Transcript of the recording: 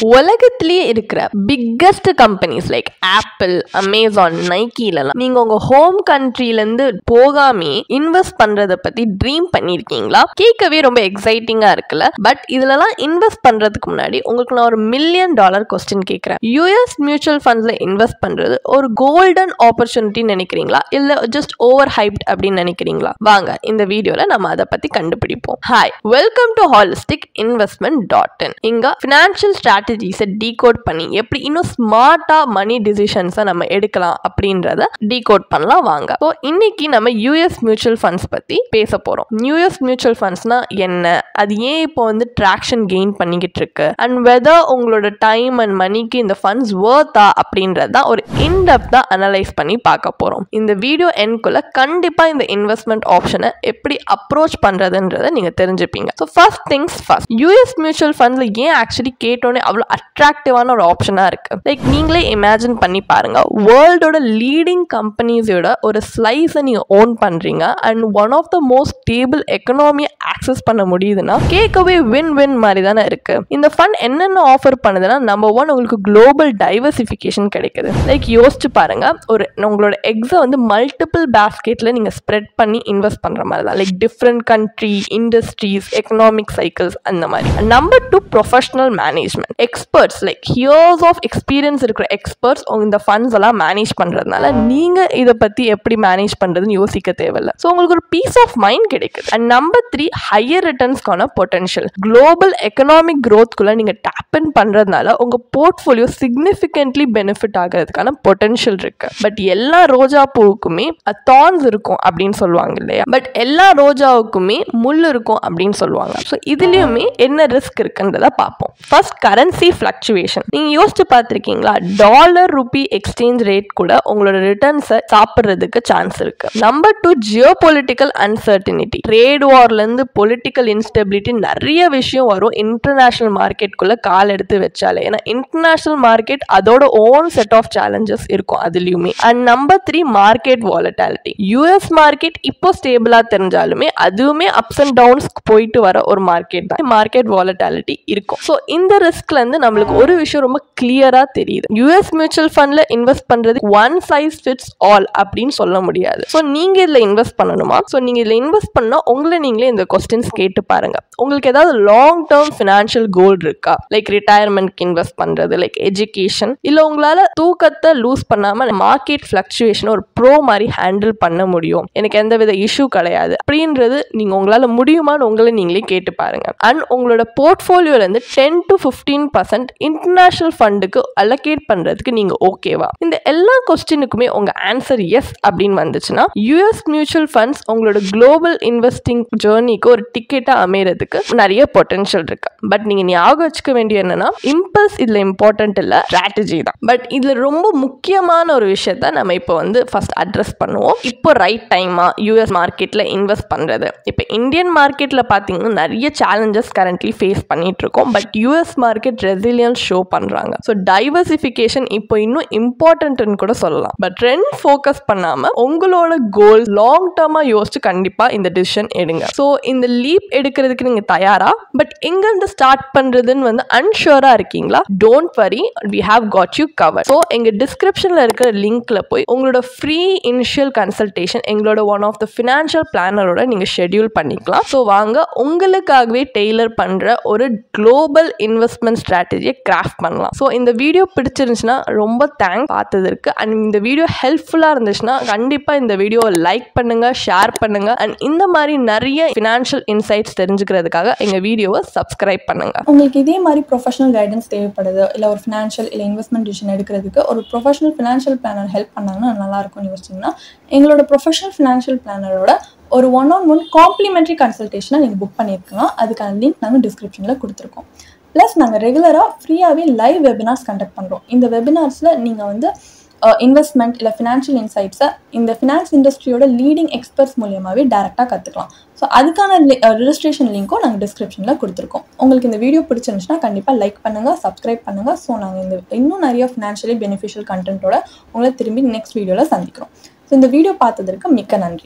உலகத்திலேயே இருக்கிற biggest companies like Apple, Amazon, நைக்கிலலாம் நீங்க உங்க ஹோம் கண்ட்ரிலேருந்து போகாமே இன்வெஸ்ட் பண்றதை பத்தி ட்ரீம் பண்ணியிருக்கீங்களா? கேட்கவே ரொம்ப எக்ஸைட்டிங்கா இருக்குல்ல. பட் இதுலலாம் இன்வெஸ்ட் பண்றதுக்கு முன்னாடி உங்களுக்கு நான் ஒரு $1 மில்லியன் கொஸ்டின் கேட்கிறேன். யூஎஸ் மியூச்சுவல் ஃபண்ட்ஸ்ல இன்வெஸ்ட் பண்றது ஒரு கோல்டன் ஆப்பர்ச்சுனிட்டி நினைக்கிறீங்களா, இல்ல ஜஸ்ட் ஓவர் ஹைப்ட் அப்படின்னு நினைக்கிறீங்களா? வாங்க இந்த வீடியோல நம்ம அதை பத்தி கண்டுபிடிப்போம். Hi, welcome to holistic.investment.in. இங்க ஃபினான்ஷியல் ஸ்ட்ராட்டஜிஸை டீகோட் பண்ணி எப்படி இன்னும் ஸ்மார்ட்டா மணி டிசிஷன்ஸை நம்ம எடுக்கலாம் அப்படின்றத டீகோட் பண்ணலாம். வாங்க. ஸோ இன்னைக்கு நம்ம யூஎஸ் மியூச்சுவல் ஃபண்ட்ஸ் பத்தி பேச போறோம். யூஎஸ் மியூச்சுவல் ஃபண்ட்ஸ்னா என்ன, அது ஏன் இப்போ ட்ராக்ஷன் கெயின் பண்ணிக்கிட்டு இருக்கு, அண்ட் வெதர் உங்களோட டைம் அண்ட் மணிக்கு இந்த ஃபண்ட்ஸ் வர்த்தா அப்படின்றத ஒரு இன்டெப்தா அனலைஸ் பண்ணி பார்க்க போறோம். இந்த வீடியோ எண்ட்குள்ள கண்டிப்பா இந்த இன்வெஸ்ட்மெண்ட் ஆப்ஷனை எப்படி அப்ரோச் பண்றதுன்றத நீங்க தெரிஞ்சுப்பீங்க. So first things first, US mutual ஃபண்ட்ஸ்ல ஏன் ஆக்சுவலி கேட்டோன்னே அவ்வளோ அட்ராக்டிவான ஒரு ஆப்ஷனா இருக்கு. லைக் நீங்களே இமேஜின் பண்ணி பாருங்க, வேர்ல்டோட லீடிங் கம்பெனிஸோட ஒரு ஸ்லைஸை நீங்க ஓன் பண்றீங்க and one of the most stable எக்கனாமியை ஆக்சஸ் பண்ண முடியுதுன்னா கேட்கவே வின் வின் மாதிரி தானே இருக்கு. இந்த ஃபண்ட் என்னென்ன ஆஃபர் பண்ணுதுன்னா, நம்பர் ஒன், உங்களுக்கு குளோபல் டைவர்சிஃபிகேஷன் கிடைக்குது. லைக் யோசிச்சு பாருங்க, உங்களோட எக்ஸை மல்டிபிள் பேஸ்கெட்ல நீங்க ஸ்ப்ரெட் பண்ணி இன்வெஸ்ட் பண்ற மாதிரி தான். Like different country, industries, economic cycles அந்த மாதிரி. Number two, professional management. Experts like years of experience இருக்கிற எக்ஸ்பர்ட்ஸ் இந்த ஃபண்ட்ஸ் எல்லாம் மேனேஜ் பண்றதுனால நீங்க இதை பத்தி எப்படி மேனேஜ் பண்றதுன்னு யோசிக்க தேவையில்லை. ஸோ உங்களுக்கு ஒரு பீஸ் ஆஃப் மைண்ட் கிடைக்குது. அண்ட் நம்பர் த்ரீ, ஹையர் ரிட்டர்ன்ஸ்க்கான பொட்டன்ஷியல். குளோபல் எக்கனாமிக் க்ரோத்குள்ள நீங்க டேப் இன் பண்றதுனால உங்க போர்ட்ஃபோலியோ சிக்னிஃபிகன்ட்லி பெனிஃபிட் ஆகிறதுக்கான பொட்டன்ஷியல் இருக்கு. பட் எல்லா ரோஜா பூவுக்குமே தார்ன்ஸ் இருக்கும் அப்படின்னு சொல்லுவாங்க இல்லையா, பட் எல்லா ரோஜாவுக்குமே முள் இருக்கும் அப்படின்னு சொல்லுவாங்க. ஸோ இதுலயுமே என்ன ரிஸ்க் இருக்குன்றத பார்ப்போம். First, currency fluctuation. நீங்க யோசிச்சு பார்த்திருக்கீங்களா, டாலர் ரூபி எக்ஸ்சேஞ்ச் ரேட் கூட உங்களோட ரிட்டர்ன்ஸை சாப்பிட்றதுக்கு சான்ஸ் இருக்கு. Number two, geopolitical uncertainty. Trade வார்ல இருந்து பொலிட்டிக்கல் இன்ஸ்டெபிலிட்டி நிறைய விஷயம் வரும் இன்டர்நேஷனல் மார்க்கெட்டுக்குள்ள கால் எடுத்து வச்சாலே. ஏன்னா இன்டர்நேஷனல் மார்க்கெட் அதோட ஓன் செட் ஆஃப் சேலஞ்சஸ் இருக்கும் அதுலயுமே. And number three, market volatility. US market இப்போ ஸ்டேபிளா தெரிஞ்சாலுமே அதுவுமே அப்ஸ் அண்ட் டவுன்ஸ் போயிட்டு வர ஒரு மார்க்கெட் தான். மார்க்கெட் வாலட்டாலிட்டி இருக்கும். ஸோ இந்த ரிஸ்க்ல இருந்து நம்மளுக்கு ஒரு விஷயம் ரொம்ப கிளியரா தெரியுது. யூஎஸ் மியூச்சுவல் ஃபண்ட்ல இன்வெஸ்ட் பண்றது ஒன் சைஸ் ஃபிட்ஸ் ஆல் அப்படின்னு சொல்ல முடியாது. ஸோ நீங்க இதுல இன்வெஸ்ட் பண்ணணுமா? ஸோ நீங்க இதுல இன்வெஸ்ட் பண்ணா உங்களை நீங்களே இந்த கொஸ்டின்ஸ் கேட்டு பாருங்க. உங்களுக்கு ஏதாவது லாங் டேர்ம் ஃபினான்ஷியல் கோல் இருக்கா? லைக் ரிட்டையர்மெண்ட்க்கு இன்வெஸ்ட் பண்றது, லைக் எஜுகேஷன், இல்ல உங்களால தூக்கத்தை லூஸ் பண்ணாம மார்க்கெட் ஃபிளக்சுவேஷன் ஒரு ப்ரோ மாதிரி ஹேண்டில் பண்ண முடியும், எனக்கு எந்த வித இஷ்யூ கிடையாது அப்படின்றது நீங்க உங்களால முடியுமான்னு உங்களை நீங்களே கேட்டு பாருங்க. அண்ட் உங்களோட போர்ட்ஃபோலியோல இருந்து 10 to 15% இன்டர்நேஷனல் ஃபண்டுக்கு அலோகேட் பண்றதுக்கு நீங்க ஓகேவா? இந்த எல்லா கொஸ்டினுக்குமே உங்க ஆன்சர் எஸ் அப்படின்னு வந்துச்சுன்னா யூஎஸ் மியூச்சுவல் ஃபண்ட்ஸ் உங்களோட குளோபல் இன்வெஸ்டிங் ஜேர்னிக்கு ஒரு டிக்கெட்டா அமையறதுக்கு நிறைய பொட்டன்ஷியல் இருக்கு. பட் நீங்க ஞாபகம் வச்சுக்க வேண்டிய என்னன்னா, இம்பல்ஸ் இதுல இம்பார்ட்டன்ட் இல்ல, ஸ்ட்ராட்டஜி தான். பட் இதுல ரொம்ப முக்கியமான ஒரு விஷயத்த நம்ம இப்போ ஃபர்ஸ்ட் அட்ரஸ் பண்ணுவோம். இப்போ ரைட் டைமா யூஎஸ் மார்க்கெட்ல இன்வெஸ்ட் பண்றது? இப்போ இந்தியன் மார்க்கெட்ல பாத்தீங்கன்னா நிறைய சேலஞ்சஸ் கரண்ட்லி ஃபேஸ் பண்ணிட்டு இருக்கோம். But US market resilience show பண்றாங்க. ஸோ டைவர்சிஃபிகேஷன் இப்போ இன்னும் இம்பார்ட்டன்ட்னு கூட சொல்லலாம். பட் ட்ரெண்ட் ஃபோக்கஸ் பண்ணாம உங்களோட கோல் லாங் டேர்மா யோசிச்சு கண்டிப்பா இந்த டிசிஷன் எடுங்க. ஸோ இந்த லீப் எடுக்கிறதுக்கு நீங்க தயாரா? பட் எங்க இருந்து ஸ்டார்ட் பண்றதுன்னு அன்ஷூரா இருக்கீங்களா? Don't worry, we have got you covered. So எங்க டிஸ்கிரிப்ஷன்ல இருக்கிற லிங்க்ல போய் உங்களோட ஃப்ரீ இனிஷியல் கன்சல்டேஷன் எங்களோட ஒன் ஆஃப் த ஃபினான்ஷியல் பிளானரோட நீங்க ஷெட்யூல் பண்ணிக்கலாம். ஸோ வாங்க உங்களுக்காகவே டெய்லர் பண்ற ஒரு குளோபல் இன்வெஸ்ட்மெண்ட் ஸ்ட்ராட்டஜியை கிராஃப்ட் பண்ணலாம். ஸோ இந்த வீடியோ பிடிச்சிருந்துச்சுன்னா ரொம்ப தேங்க்ஸ் பார்த்ததற்கு. அண்ட் இந்த வீடியோ ஹெல்ப்ஃபுல்லாக இருந்துச்சுன்னா கண்டிப்பாக இந்த வீடியோவை லைக் பண்ணுங்க, ஷேர் பண்ணுங்க. அண்ட் இந்த மாதிரி நிறைய ஃபினான்ஷியல் இன்சைட்ஸ் தெரிஞ்சுக்கிறதுக்காக எங்கள் வீடியோவை சப்ஸ்கிரைப் பண்ணுங்க. உங்களுக்கு இதே மாதிரி ப்ரொஃபஷனல் கைடன்ஸ் தேவைப்படுது, இல்லை ஒரு ஃபினான்ஷியல் இல்லை இன்வெஸ்ட்மெண்ட் டிசிஷன் எடுக்கிறதுக்கு ஒரு ப்ரொஃபஷனல் ஃபினான்ஷியல் பிளானர் ஹெல்ப் பண்ணாங்கன்னா நல்லா இருக்கும்னு யோசிச்சிங்கன்னா எங்களோட ப்ரொஃபஷனல் ஃபினான்ஷியல் பிளானரோட ஒரு 1-on-1 காம்ப்ளிமெண்ட்ரி கன்சல்டேஷனை நீங்கள் புக் பண்ணியிருக்கலாம். அதுக்கான லிங்க் நாங்கள் டிஸ்கிரிப்ஷனில் கொடுத்துருக்கோம். ப்ளஸ் நாங்கள் ரெகுலராக ஃப்ரீயாகவே லைவ் வெபினார்ஸ் கண்டக்ட் பண்ணுறோம். இந்த வெபினார்ஸில் நீங்கள் இன்வெஸ்ட்மெண்ட் இல்லை ஃபினான்ஷியல் இன்சைட்ஸை இந்த ஃபினான்ஸ் இண்டஸ்ட்ரியோட லீடிங் எக்ஸ்பர்ட்ஸ் மூலியமாகவே டேரெக்டாக கற்றுக்கலாம். ஸோ அதுக்கான ரெஜிஸ்ட்ரேஷன் லிங்க்கும் நாங்கள் டிஸ்கிரிப்ஷனில் கொடுத்துருக்கோம். உங்களுக்கு இந்த வீடியோ பிடிச்சிருந்துச்சுன்னா கண்டிப்பாக லைக் பண்ணுங்கள், சப்ஸ்கிரைப் பண்ணுங்கள். ஸோ நாங்கள் இன்னும் நிறைய ஃபினான்ஷியலி பெனிஃபிஷியல் கண்டென்ட்டோட உங்களை திரும்பி நெக்ஸ்ட் வீடியோவில் சந்திக்கிறோம். ஸோ இந்த வீடியோ பார்த்ததற்கு மிக்க நன்றி.